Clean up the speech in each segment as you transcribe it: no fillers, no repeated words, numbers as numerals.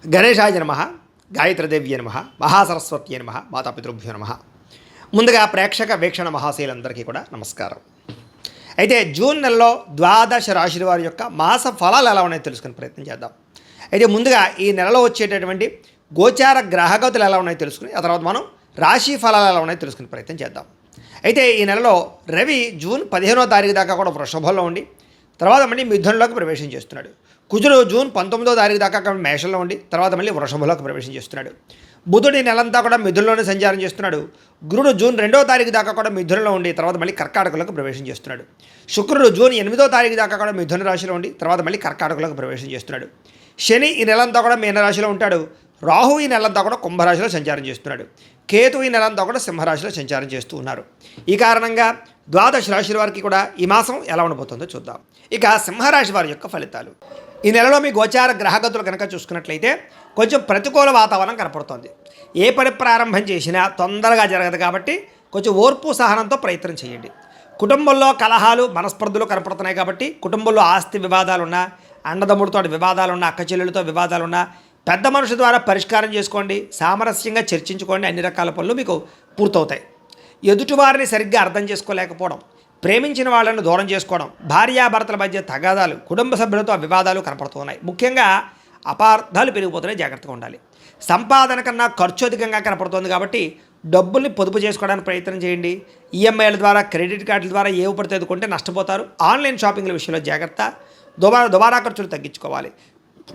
గణేశాయ నమ, గాయత్రీదేవ్య నమ, మహాసరస్వత్యే నమ, మాతాపితృభ్యో నమ. ముందుగా ప్రేక్షక వీక్షణ మహాశీలందరికీ కూడా నమస్కారం. అయితే జూన్ నెలలో ద్వాదశ రాశుల వారి యొక్క మాస ఫలాలు ఎలా ఉన్నాయో తెలుసుకునే ప్రయత్నం చేద్దాం. అయితే ముందుగా ఈ నెలలో వచ్చేటటువంటి గోచార గ్రహగతులు ఎలా ఉన్నాయో తెలుసుకుని ఆ తర్వాత మనం రాశి ఫలాలు ఎలా ఉన్నాయో తెలుసుకునే ప్రయత్నం చేద్దాం. అయితే ఈ నెలలో రవి జూన్ 15వ తారీఖు దాకా కూడా వృషభంలో ఉండి తర్వాత మళ్ళీ మిథునంలోకి ప్రవేశం చేస్తున్నాడు. కుజుడు జూన్ 19వ తారీఖు దాకా మేషంలో ఉండి తర్వాత మళ్ళీ వృషభంలోకి ప్రవేశం చేస్తున్నాడు. బుధుడు ఈ నెలంతా కూడా మిథునంలోనే సంచారం చేస్తున్నాడు. గురుడు జూన్ 2వ తారీఖు దాకా కూడా మిథునంలో ఉండి తర్వాత మళ్ళీ కర్కాటకంలోకి ప్రవేశం చేస్తున్నాడు. శుక్రుడు జూన్ 8వ తారీఖు దాకా కూడా మిథున రాశిలో ఉండి తర్వాత మళ్ళీ కర్కాటకంలోకి ప్రవేశం చేస్తున్నాడు. శని ఈ నెలంతా కూడా మీనరాశిలో ఉంటాడు. రాహు ఈ నెలంతా కూడా కుంభరాశిలో సంచారం చేస్తున్నాడు. కేతు ఈ నెలంతా కూడా సింహరాశిలో సంచారం చేస్తూ ఉన్నారు. ఈ కారణంగా ద్వాదశ రాశుల వారికి కూడా ఈ మాసం ఎలా ఉండబోతుందో చూద్దాం. ఇక సింహరాశి వారి యొక్క ఫలితాలు. ఈ నెలలో మీ గోచార గ్రహగతులు కనుక చూసుకున్నట్లయితే కొంచెం ప్రతికూల వాతావరణం కనపడుతోంది. ఏ పని ప్రారంభం చేసినా తొందరగా జరగదు కాబట్టి కొంచెం ఓర్పు సహనంతో ప్రయత్నం చేయండి. కుటుంబంలో కలహాలు మనస్పర్ధలు కనపడుతున్నాయి కాబట్టి కుటుంబంలో ఆస్తి వివాదాలున్నా, అన్నదమ్ముడితో వివాదాలున్నా, అక్క చెల్లెలతో వివాదాలున్నా పెద్ద మనుషుల ద్వారా పరిష్కారం చేసుకోండి. సామరస్యంగా చర్చించుకోండి. అన్ని రకాల పనులు మీకు పూర్తవుతాయి. ఎదుటివారిని సరిగ్గా అర్థం చేసుకోలేకపోవడం, ప్రేమించిన వాళ్ళను దూరం చేసుకోవడం, భార్యాభర్తల మధ్య తగాదాలు, కుటుంబ సభ్యులతో వివాదాలు కనపడుతున్నాయి. ముఖ్యంగా అపార్థాలు పెరిగిపోతున్నాయి. జాగ్రత్తగా ఉండాలి. సంపాదన కన్నా ఖర్చు అధికంగా కనపడుతుంది కాబట్టి డబ్బుల్ని పొదుపు చేసుకోవడానికి ప్రయత్నం చేయండి. ఈఎంఐల ద్వారా, క్రెడిట్ కార్డుల ద్వారా ఏవి పడితే ఎదుర్కొంటే నష్టపోతారు. ఆన్లైన్ షాపింగ్ల విషయంలో జాగ్రత్త. దుబారా ఖర్చులు తగ్గించుకోవాలి.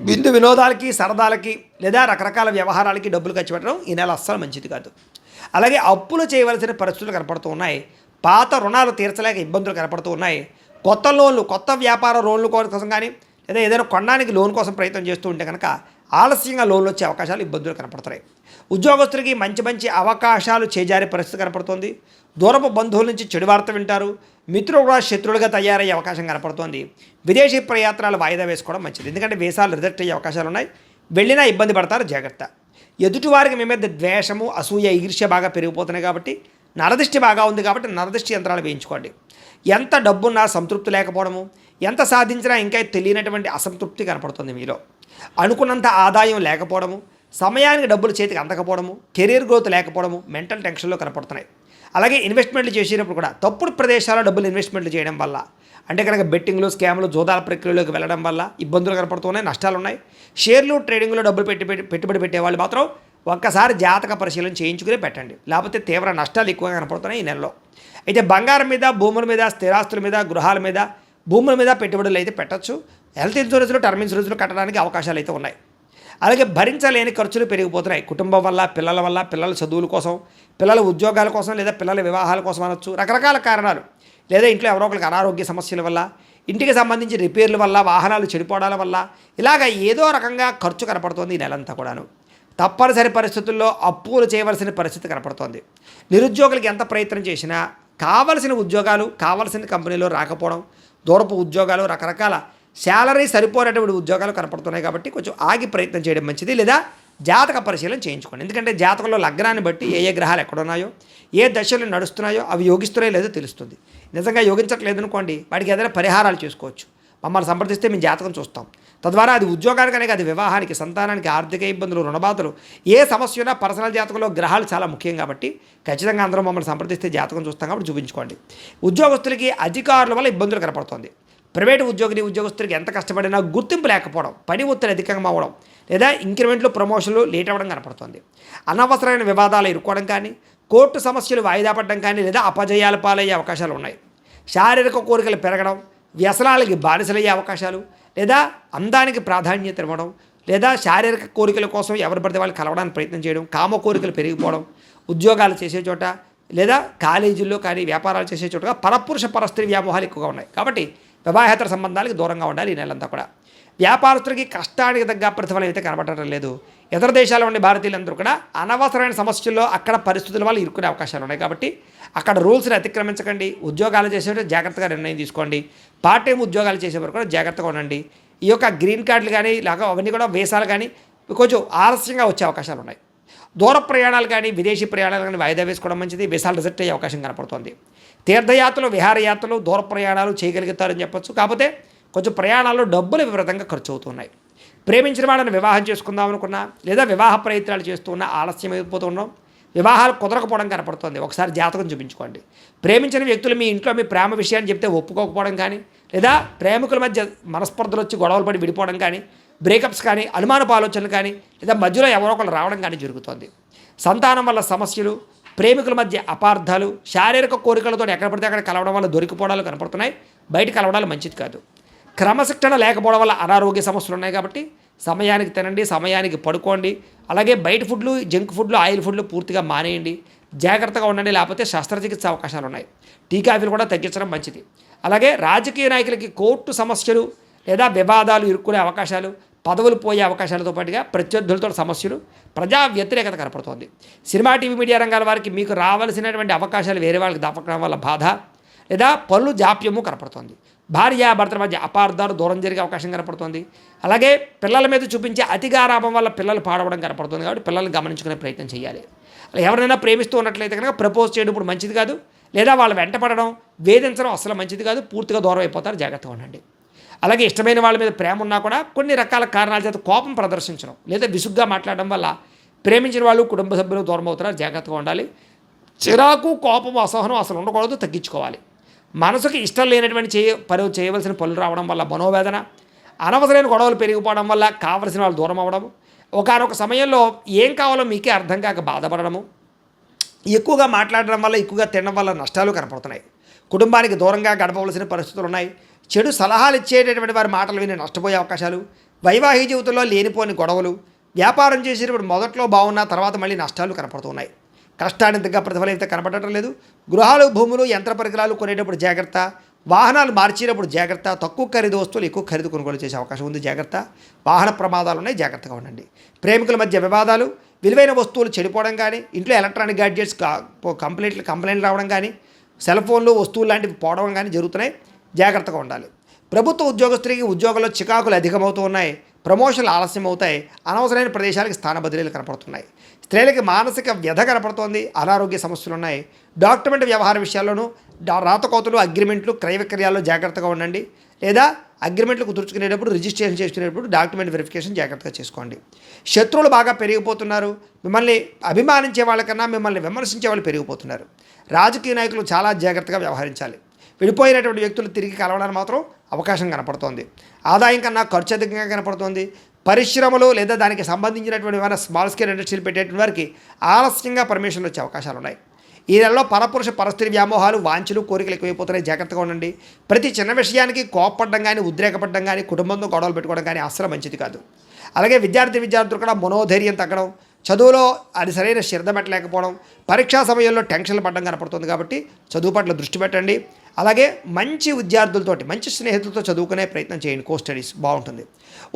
విందు వినోదాలకి, సరదాలకి లేదా రకరకాల వ్యవహారాలకి డబ్బులు ఖర్చు పెట్టడం ఈ నెల అస్సలు మంచిది కాదు. అలాగే అప్పులు చేయవలసిన పరిస్థితులు కనపడుతూ ఉన్నాయి. పాత రుణాలు తీర్చలేక ఇబ్బందులు కనపడుతూ ఉన్నాయి. కొత్త లోన్లు, కొత్త వ్యాపార లోన్లు కోసం కానీ లేదా ఏదైనా కొనడానికి లోన్ కోసం ప్రయత్నం చేస్తూ ఉంటే కనుక ఆలస్యంగా లోన్లు వచ్చే అవకాశాలు, ఇబ్బందులు కనపడుతున్నాయి. ఉద్యోగస్తులకి మంచి మంచి అవకాశాలు చేజారే పరిస్థితి కనపడుతోంది. దూరపు బంధువుల నుంచి చెడు వార్త వింటారు. మిత్రులు కూడా శత్రువులుగా తయారయ్యే అవకాశం కనపడుతోంది. విదేశీ ప్రయాత్నాలు వాయిదా వేసుకోవడం మంచిది. ఎందుకంటే వీసాలు రిజెక్ట్ అయ్యే అవకాశాలు ఉన్నాయి. వెళ్ళినా ఇబ్బంది పడతారు. జాగ్రత్త. ఎదుటివారికి మీ మీద ద్వేషము, అసూయ, ఈర్ష్య బాగా పెరిగిపోతున్నాయి కాబట్టి నరదృష్టి బాగా ఉంది కాబట్టి నరదృష్టి యంత్రాలు వేయించుకోండి. ఎంత డబ్బున్నా సంతృప్తి లేకపోవడము, ఎంత సాధించినా ఇంకా తెలియనటువంటి అసంతృప్తి కనపడుతుంది మీలో. అనుకున్నంత ఆదాయం లేకపోవడము, సమయానికి డబ్బులు చేతికి అందకపోవడము, కెరీర్ గ్రోత్ లేకపోవడము, మెంటల్ టెన్షన్లో కనపడుతున్నాయి. అలాగే ఇన్వెస్ట్మెంట్లు చేసినప్పుడు కూడా తప్పుడు ప్రదేశాల్లో డబ్బులు ఇన్వెస్ట్మెంట్లు చేయడం వల్ల, అంటే కనుక బెట్టింగ్లు, స్కామ్లు, జోదాల ప్రక్రియలోకి వెళ్ళడం వల్ల ఇబ్బందులు కనపడుతున్నాయి, నష్టాలు ఉన్నాయి. షేర్లు, ట్రేడింగ్లో డబ్బులు పెట్టుబడి పెట్టేవాళ్ళు మాత్రం ఒక్కసారి జాతక పరిశీలన చేయించుకునే పెట్టండి. లేకపోతే తీవ్ర నష్టాలు ఎక్కువగా కనపడుతున్నాయి ఈ నెలలో. అయితే బంగారం మీద, భూముల మీద, స్థిరాస్తుల మీద, గృహాల మీద, భూముల మీద పెట్టుబడులు అయితే పెట్టచ్చు. హెల్త్ ఇన్సూరెన్స్లు, టర్మ్ ఇన్సూరెన్స్లు కట్టడానికి అవకాశాలు అయితే ఉన్నాయి. అలాగే భరించలేని ఖర్చులు పెరిగిపోతున్నాయి. కుటుంబం వల్ల, పిల్లల చదువుల కోసం, పిల్లల ఉద్యోగాల కోసం లేదా పిల్లల వివాహాల కోసం అనొచ్చు. రకరకాల కారణాలు, లేదా ఇంట్లో ఎవరో ఒకరికి అనారోగ్య సమస్యల వల్ల, ఇంటికి సంబంధించి రిపేర్ల వల్ల, వాహనాలు చెడిపోవడాల వల్ల ఇలాగ ఏదో రకంగా ఖర్చు కనపడుతోంది ఈ నెలంతా కూడాను. తప్పనిసరి పరిస్థితుల్లో అప్పులు చేయవలసిన పరిస్థితి కనపడుతోంది. నిరుద్యోగులకి ఎంత ప్రయత్నం చేసినా కావలసిన ఉద్యోగాలు కావలసిన కంపెనీలో రాకపోవడం, దూరపు ఉద్యోగాలు, రకరకాల శాలరీ సరిపోయినటువంటి ఉద్యోగాలు కనపడుతున్నాయి కాబట్టి కొంచెం ఆగి ప్రయత్నం చేయడం మంచిది. లేదా జాతక పరిశీలన చేయించుకోండి. ఎందుకంటే జాతకంలో లగ్నాన్ని బట్టి ఏ గ్రహాలు ఎక్కడున్నాయో, ఏ దశలు నడుస్తున్నాయో అవి యోగిస్తున్నాయో లేదో తెలుస్తుంది. నిజంగా యోగించట్లేదు అనుకోండి, వాటికి ఏదైనా పరిహారాలు చేసుకోవచ్చు. మమ్మల్ని సంప్రదిస్తే మేము జాతకం చూస్తాం. తద్వారా అది ఉద్యోగానికనే కాదు, వివాహానికి, సంతానానికి, ఆర్థిక ఇబ్బందులు, రుణబాధలు, ఏ సమస్య ఉన్నా పర్సనల్ జాతకంలో గ్రహాలు చాలా ముఖ్యం కాబట్టి ఖచ్చితంగా అందరూ మమ్మల్ని సంప్రదిస్తే జాతకం చూస్తాం కాబట్టి చూపించుకోండి. ఉద్యోగస్తులకి అధికారుల వల్ల ఇబ్బందులు కనపడుతుంది. ప్రైవేటు ఉద్యోగస్తులకి ఎంత కష్టపడినా గుర్తింపు లేకపోవడం, పని ఒత్తిడి అధికంగా అవ్వడం, లేదా ఇంక్రిమెంట్లు, ప్రమోషన్లు లేట్ అవ్వడం కనపడుతుంది. అనవసరమైన వివాదాలు ఇరుక్కోవడం కానీ, కోర్టు సమస్యలు వాయిదా పడడం కానీ, లేదా అపజయాల పాలయ్యే అవకాశాలు ఉన్నాయి. శారీరక కోరికలు పెరగడం, వ్యసనాలకి బానిసలయ్యే అవకాశాలు, లేదా అందానికి ప్రాధాన్యత ఇవ్వడం, లేదా శారీరక కోరికల కోసం ఎవరు పడితే వాళ్ళు కలవడానికి ప్రయత్నం చేయడం, కామ కోరికలు పెరిగిపోవడం, ఉద్యోగాలు చేసే చోట లేదా కాలేజీల్లో కానీ వ్యాపారాలు చేసే చోటగా పరపురుష పరస్త్రీ వ్యామోహాలు ఎక్కువగా ఉన్నాయి. కాబట్టి వివాహేతర సంబంధాలకు దూరంగా ఉండాలి ఈ నెలంతా కూడా. వ్యాపారస్తులకి కష్టానికి తగ్గ ప్రతిఫలం అయితే కనబడటం లేదు. ఇతర దేశాల్లో ఉండే భారతీయులందరూ కూడా అనవసరమైన సమస్యల్లో అక్కడ పరిస్థితుల వల్ల ఇరుక్కునే అవకాశాలు ఉన్నాయి కాబట్టి అక్కడ రూల్స్ని అతిక్రమించకండి. ఉద్యోగాలు చేసేవారు జాగ్రత్తగా నిర్ణయం తీసుకోండి. పార్ట్ టైం ఉద్యోగాలు చేసేవారు కూడా జాగ్రత్తగా ఉండండి. ఈ యొక్క గ్రీన్ కార్డులు కానీ ఇలాగ అవన్నీ కూడా వీసాలు కానీ కొంచెం ఆలస్యంగా వచ్చే అవకాశాలు ఉన్నాయి. దూర ప్రయాణాలు కానీ, విదేశీ ప్రయాణాలు కానీ వాయిదా వేసుకోవడం మంచిది. వీసాలు రిజెక్ట్ అయ్యే అవకాశం కనపడుతుంది. తీర్థయాత్రలు, విహారయాత్రలు, దూర ప్రయాణాలు చేయగలుగుతారని చెప్పొచ్చు. కాకపోతే కొంచెం ప్రయాణాల్లో డబ్బులు విపరీతంగా ఖర్చు అవుతున్నాయి. ప్రేమించిన వాళ్ళని వివాహం చేసుకుందాం అనుకున్నా లేదా వివాహ ప్రయత్నాలు చేస్తూ ఉన్నా ఆలస్యం అయిపోతూ ఉన్నాం, వివాహాలు కుదరకపోవడం కనపడుతుంది. ఒకసారి జాతకం చూపించుకోండి. ప్రేమించిన వ్యక్తులు మీ ఇంట్లో మీ ప్రేమ విషయాన్ని చెప్తే ఒప్పుకోకపోవడం కానీ, లేదా ప్రేమికుల మధ్య మనస్పర్ధలు వచ్చి గొడవలు పడి విడిపోవడం కానీ, బ్రేకప్స్ కానీ, అనుమానపు ఆలోచనలు కానీ, లేదా మధ్యలో ఎవరో ఒకరు రావడం కానీ జరుగుతుంది. సంతానం వల్ల సమస్యలు, ప్రేమికుల మధ్య అపార్థాలు, శారీరక కోరికలతో ఎక్కడ పడితే అక్కడ కలవడం వల్ల దొరికిపోవడాలు కనపడుతున్నాయి. బయట కలవడాలు మంచిది కాదు. క్రమశిక్షణ లేకపోవడం వల్ల అనారోగ్య సమస్యలు ఉన్నాయి కాబట్టి సమయానికి తినండి, సమయానికి పడుకోండి. అలాగే బయట ఫుడ్లు, జంక్ ఫుడ్లు, ఆయిల్ ఫుడ్లు పూర్తిగా మానేయండి. జాగ్రత్తగా ఉండండి, లేకపోతే శస్త్రచికిత్స అవకాశాలు ఉన్నాయి. టీ కాఫీలు కూడా తగ్గించడం మంచిది. అలాగే రాజకీయ నాయకులకి కోర్టు సమస్యలు లేదా వివాదాలు ఇరుక్కునే అవకాశాలు, పదవులు పోయే అవకాశాలతో పాటుగా ప్రత్యర్థులతో సమస్యలు, ప్రజా వ్యతిరేకత కనపడుతోంది. సినిమా, టీవీ, మీడియా రంగాల వారికి మీకు రావాల్సినటువంటి అవకాశాలు వేరే వాళ్ళకి దక్కడం వల్ల బాధ లేదా పనులు జాప్యము కనపడుతోంది. భార్యాభర్తల మధ్య అపార్థాలు దూరం జరిగే అవకాశం కనపడుతుంది. అలాగే పిల్లల మీద చూపించే అతిగారాభం వల్ల పిల్లలు పాడవడం కనపడుతుంది. కాబట్టి పిల్లల్ని గమనించుకునే ప్రయత్నం చేయాలి. అలా ఎవరైనా ప్రేమిస్తూ ఉన్నట్లయితే కనుక ప్రపోజ్ చేయడం ఇప్పుడు మంచిది కాదు, లేదా వాళ్ళు వెంటపడడం, వేధించడం అసలు మంచిది కాదు. పూర్తిగా దూరం అయిపోతారు, జాగ్రత్తగా ఉండండి. అలాగే ఇష్టమైన వాళ్ళ మీద ప్రేమ ఉన్నా కూడా కొన్ని రకాల కారణాల చేత కోపం ప్రదర్శించడం లేదా విసుగ్గా మాట్లాడడం వల్ల ప్రేమించిన వాళ్ళు, కుటుంబ సభ్యులు దూరం అవుతారు, జాగ్రత్తగా ఉండాలి. చిరాకు, కోపం, అసహనం అసలు ఉండకూడదు, తగ్గించుకోవాలి. మనసుకి ఇష్టం లేనటువంటి చేయవలసిన పనులు రావడం వల్ల మనోవేదన, అనవసరమైన గొడవలు పెరిగిపోవడం వల్ల కావలసిన వాళ్ళు దూరం అవ్వడము, ఒకానొక సమయంలో ఏం కావాలో మీకే అర్థం కాక బాధపడడము, ఎక్కువగా మాట్లాడడం వల్ల, ఎక్కువగా తినడం వల్ల నష్టాలు కనపడుతున్నాయి. కుటుంబానికి దూరంగా గడపవలసిన పరిస్థితులు ఉన్నాయి. చెడు సలహాలు ఇచ్చేటటువంటి వారి మాటలు విని నష్టపోయే అవకాశాలు, వైవాహిక జీవితంలో లేనిపోని గొడవలు, వ్యాపారం చేసేటప్పుడు మొదట్లో బాగున్నా తర్వాత మళ్ళీ నష్టాలు కనపడుతున్నాయి. కష్టానికి తగ్గ ప్రతిఫలం అయితే కనపడటం లేదు. గృహాలు, భూములు, యంత్ర పరికరాలు కొనేటప్పుడు జాగ్రత్త, వాహనాలు మార్చేటప్పుడు జాగ్రత్త, తక్కువ ఖరీదు వస్తువులు ఎక్కువ ఖరీదు కొనుగోలు చేసే అవకాశం ఉంది, జాగ్రత్త. వాహన ప్రమాదాలు ఉన్నాయి, జాగ్రత్తగా ఉండండి. ప్రేమికుల మధ్య వివాదాలు, విలువైన వస్తువులు చెడిపోవడం కానీ, ఇంట్లో ఎలక్ట్రానిక్ గ్యాడ్జెట్స్ కంప్లైంట్లు రావడం కానీ, సెల్ ఫోన్లు, వస్తువులు లాంటివి పోవడం కానీ జరుగుతున్నాయి, జాగ్రత్తగా ఉండాలి. ప్రభుత్వ ఉద్యోగస్తులకి ఉద్యోగంలో చికాకులు అధికమవుతూ ఉన్నాయి, ప్రమోషన్లు ఆలస్యం అవుతాయి, అనవసరమైన ప్రదేశాలకు స్థాన బదిలీలు కనపడుతున్నాయి. స్త్రీలకి మానసిక వ్యధ కనపడుతోంది, అనారోగ్య సమస్యలు ఉన్నాయి. డాక్యుమెంట్ వ్యవహార విషయాల్లోనూ రాతకోతలు, అగ్రిమెంట్లు, క్రయ విక్రయాల్లో జాగ్రత్తగా ఉండండి. లేదా అగ్రిమెంట్లు కుదుర్చుకునేటప్పుడు, రిజిస్ట్రేషన్ చేసుకునేటప్పుడు డాక్యుమెంట్ వెరిఫికేషన్ జాగ్రత్తగా చేసుకోండి. శత్రువులు బాగా పెరిగిపోతున్నారు. మిమ్మల్ని అభిమానించే వాళ్ళకన్నా మిమ్మల్ని విమర్శించే వాళ్ళు పెరిగిపోతున్నారు. రాజకీయ నాయకులు చాలా జాగ్రత్తగా వ్యవహరించాలి. విడిపోయినటువంటి వ్యక్తులు తిరిగి కలవడానికి మాత్రం అవకాశం కనపడుతోంది. ఆదాయం కన్నా ఖర్చు అధికంగా కనపడుతోంది. పరిశ్రమలు లేదా దానికి సంబంధించినటువంటి ఏమైనా స్మాల్ స్కేల్ ఇండస్ట్రీలు పెట్టేటువంటి వారికి ఆలస్యంగా పర్మిషన్లు వచ్చే అవకాశాలు ఉన్నాయి. ఈ నెలలో పరపురుష పరిస్థితి వ్యామోహాలు, వాంఛలు, కోరికలు ఎక్కువైపోతున్నాయి, జాగ్రత్తగా ఉండండి. ప్రతి చిన్న విషయానికి కోపపడడం కానీ, ఉద్రేకపడడం కానీ, కుటుంబంతో గొడవలు పెట్టుకోవడం కానీ అస్సలు మంచిది కాదు. అలాగే విద్యార్థులు కూడా మనోధైర్యం తగ్గడం, చదువులో అది సరైన శ్రద్ధ పెట్టలేకపోవడం, పరీక్షా సమయంలో టెన్షన్లు పడడం కనపడుతుంది. కాబట్టి చదువు పట్ల దృష్టి పెట్టండి. అలాగే మంచి విద్యార్థులతోటి, మంచి స్నేహితులతో చదువుకునే ప్రయత్నం చేయండి. కో స్టడీస్ బాగుంటుంది.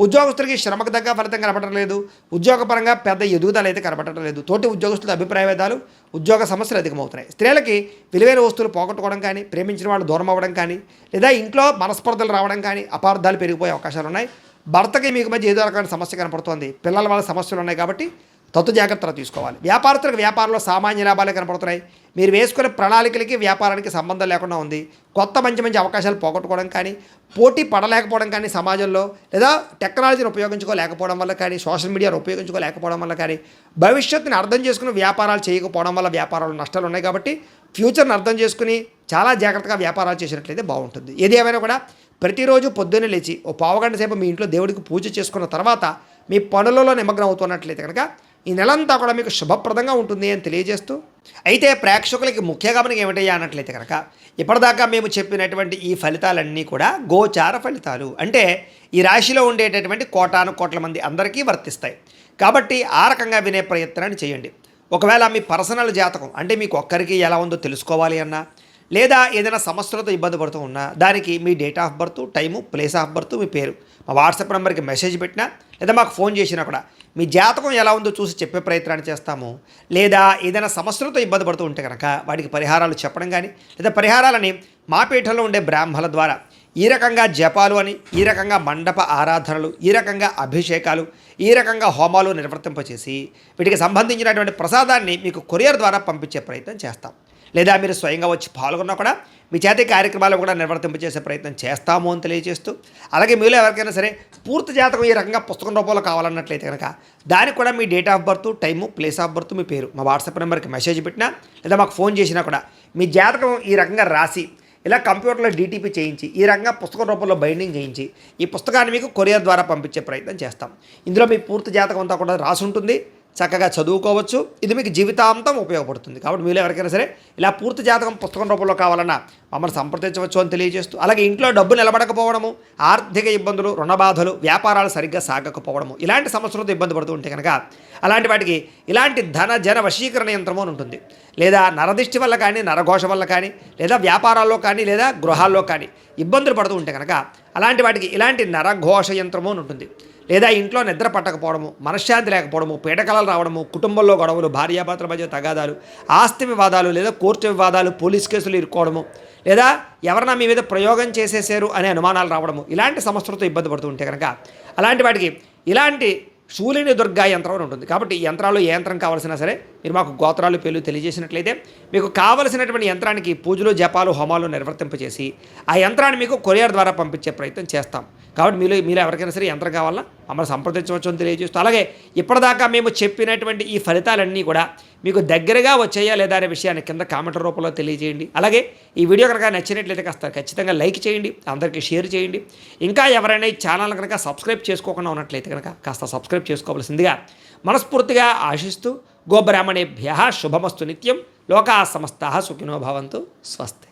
ఉద్యోగస్తులకి శ్రమకు తగ్గ ఫలితం కనపడటం లేదు. ఉద్యోగపరంగా పెద్ద ఎదుగుదల అయితే కనపడటం లేదు. తోటి ఉద్యోగస్తుల అభిప్రాయ భేదాలు, ఉద్యోగ సమస్యలు అధికమవుతున్నాయి. స్త్రీలకి విలువైన వస్తువులు పోగొట్టుకోవడం కానీ, ప్రేమించిన వాళ్ళు దూరం అవ్వడం కానీ, లేదా ఇంట్లో మనస్పర్ధలు రావడం కానీ, అపార్థాలు పెరిగిపోయే అవకాశాలు ఉన్నాయి. భర్తకి మీకు మధ్య ఏదో రకమైన సమస్య కనపడుతోంది, పిల్లల వల్ల సమస్యలు ఉన్నాయి. కాబట్టి తత్తు జాగ్రత్తలు తీసుకోవాలి. వ్యాపారస్తులకు వ్యాపారంలో సామాన్య లాభాలే కనపడుతున్నాయి. మీరు వేసుకునే ప్రణాళికలకి వ్యాపారానికి సంబంధం లేకుండా ఉంది. కొత్త మంచి అవకాశాలు పోగొట్టుకోవడం కానీ, పోటీ పడలేకపోవడం కానీ, సమాజంలో లేదా టెక్నాలజీని ఉపయోగించుకోలేకపోవడం వల్ల కానీ, సోషల్ మీడియాను ఉపయోగించుకోలేకపోవడం వల్ల కానీ, భవిష్యత్తుని అర్థం చేసుకుని వ్యాపారాలు చేయకపోవడం వల్ల వ్యాపారాలు నష్టాలు ఉన్నాయి. కాబట్టి ఫ్యూచర్ని అర్థం చేసుకుని చాలా జాగ్రత్తగా వ్యాపారాలు చేసినట్లయితే బాగుంటుంది. ఏది ఏమైనా కూడా ప్రతిరోజు పొద్దున్నే లేచి ఓ పావుగంట సేపు మీ ఇంట్లో దేవుడికి పూజ చేసుకున్న తర్వాత మీ పనులలో నిమగ్నం అవుతున్నట్లయితే కనుక ఈ నెలంతా కూడా మీకు శుభప్రదంగా ఉంటుంది అని తెలియజేస్తూ, అయితే ప్రేక్షకులకి ముఖ్య గమనిక ఏమిటయ్యా అన్నట్లయితే కనుక ఇప్పటిదాకా మేము చెప్పినటువంటి ఈ ఫలితాలన్నీ కూడా గోచార ఫలితాలు, అంటే ఈ రాశిలో ఉండేటటువంటి కోటాను కోట్ల మంది అందరికీ వర్తిస్తాయి. కాబట్టి ఆ రకంగా వినే ప్రయత్నాన్ని చేయండి. ఒకవేళ మీ పర్సనల్ జాతకం అంటే మీకు ఒక్కరికి ఎలా ఉందో తెలుసుకోవాలి అన్నా, లేదా ఏదైనా సమస్యలతో ఇబ్బంది పడుతూ ఉన్నా, దానికి మీ date of birth, time, place of birth, మీ పేరు మా వాట్సాప్ నెంబర్కి మెసేజ్ పెట్టినా, లేదా మాకు ఫోన్ చేసినా కూడా మీ జాతకం ఎలా ఉందో చూసి చెప్పే ప్రయత్నాన్ని చేస్తాము. లేదా ఏదైనా సమస్యలతో ఇబ్బంది పడుతూ ఉంటే కనుక వాటికి పరిహారాలు చెప్పడం కానీ, లేదా పరిహారాలని మా పీఠంలో ఉండే బ్రాహ్మణుల ద్వారా ఈ రకంగా జపాలు అని, ఈ రకంగా మండప ఆరాధనలు, ఈ రకంగా అభిషేకాలు, ఈ రకంగా హోమాలు నిర్వర్తింపచేసి వీటికి సంబంధించినటువంటి ప్రసాదాన్ని మీకు కొరియర్ ద్వారా పంపించే ప్రయత్నం చేస్తాం. లేదా మీరు స్వయంగా వచ్చి పాల్గొన్నా కూడా మీ చేతి కార్యక్రమాలు కూడా నిర్వర్తింపజేసే ప్రయత్నం చేస్తాము అని తెలియజేస్తూ, అలాగే మీలో ఎవరికైనా సరే పూర్తి జాతకం ఈ రకంగా పుస్తకం రూపంలో కావాలన్నట్లయితే కనుక దానికి కూడా మీ date of birth, time, place of birth, మీ పేరు మా వాట్సాప్ నెంబర్కి మెసేజ్ పెట్టినా లేదా మాకు ఫోన్ చేసినా కూడా మీ జాతకం ఈ రకంగా రాసి ఇలా కంప్యూటర్లో డీటీపీ చేయించి ఈ రకంగా పుస్తకం రూపంలో బైండింగ్ చేయించి ఈ పుస్తకాన్ని మీకు కొరియర్ ద్వారా పంపించే ప్రయత్నం చేస్తాం. ఇందులో మీ పూర్తి జాతకం అంతా కూడా రాసి ఉంటుంది, చక్కగా చదువుకోవచ్చు. ఇది మీకు జీవితాంతం ఉపయోగపడుతుంది. కాబట్టి మీరు ఎవరికైనా సరే ఇలా పూర్తి జాతకం పుస్తకం రూపంలో కావాలన్నా మమ్మల్ని సంప్రదించవచ్చు అని తెలియజేస్తూ, అలాగే ఇంట్లో డబ్బు నిలబడకపోవడము, ఆర్థిక ఇబ్బందులు, రుణ బాధలు, వ్యాపారాలు సరిగ్గా సాగకపోవడము, ఇలాంటి సమస్యలతో ఇబ్బంది పడుతూ ఉంటే కనుక అలాంటి వాటికి ఇలాంటి ధన జన వశీకరణ యంత్రము అని ఉంటుంది. లేదా నరదిష్టి వల్ల కానీ, నరఘోష వల్ల కానీ, లేదా వ్యాపారాల్లో కానీ, లేదా గృహాల్లో కానీ ఇబ్బందులు పడుతూ ఉంటే కనుక అలాంటి వాటికి ఇలాంటి నరఘోష యంత్రము అని ఉంటుంది. లేదా ఇంట్లో నిద్ర పట్టకపోవడము, మనశ్శాంతి లేకపోవడము, పీడకలలు రావడము, కుటుంబంలో గొడవలు, భార్యాభర్తల మధ్య తగాదాలు, ఆస్తి వివాదాలు, లేదా కోర్టు వివాదాలు, పోలీస్ కేసులు ఇరుక్కోవడము, లేదా ఎవరన్నా మీ మీద ప్రయోగం చేసేసారు అనే అనుమానాలు రావడము, ఇలాంటి సమస్యలతో ఇబ్బంది పడుతూ ఉంటే కనుక అలాంటి వాటికి ఇలాంటి శూలిని దుర్గా యంత్రం అని ఉంటుంది. కాబట్టి ఈ యంత్రాలు ఏ యంత్రం కావాల్సినా సరే మీరు మాకు గోత్రాలు పేర్లు తెలియజేసినట్లయితే మీకు కావలసినటువంటి యంత్రానికి పూజలు, జపాలు, హోమాలు నిర్వర్తింపచేసి ఆ యంత్రాన్ని మీకు కొరియర్ ద్వారా పంపించే ప్రయత్నం చేస్తాం. కాబట్టి మీరు ఎవరికైనా సరే యంత్రం కావాలన్నా మమ్మల్ని సంప్రదించవచ్చు అని తెలియజేస్తూ, అలాగే ఇప్పటిదాకా మేము చెప్పినటువంటి ఈ ఫలితాలన్నీ కూడా మీకు దగ్గరగా వచ్చాయా లేదా అనే విషయాన్ని కింద కామెంట్ రూపంలో తెలియజేయండి. అలాగే ఈ వీడియో కనుక నచ్చినట్లయితే కాస్త ఖచ్చితంగా లైక్ చేయండి, అందరికీ షేర్ చేయండి. ఇంకా ఎవరైనా ఈ ఛానల్ కనుక సబ్స్క్రైబ్ చేసుకోకుండా ఉన్నట్లయితే కనుక కాస్త సబ్స్క్రైబ్ చేసుకోవాల్సిందిగా మనస్ఫూర్తిగా ఆశిస్తూ, గోబ్రాహ్మణేభ్యః శుభమస్తు నిత్యం, లోకా సమస్తాః సుఖినో భవంతు, స్వస్తి.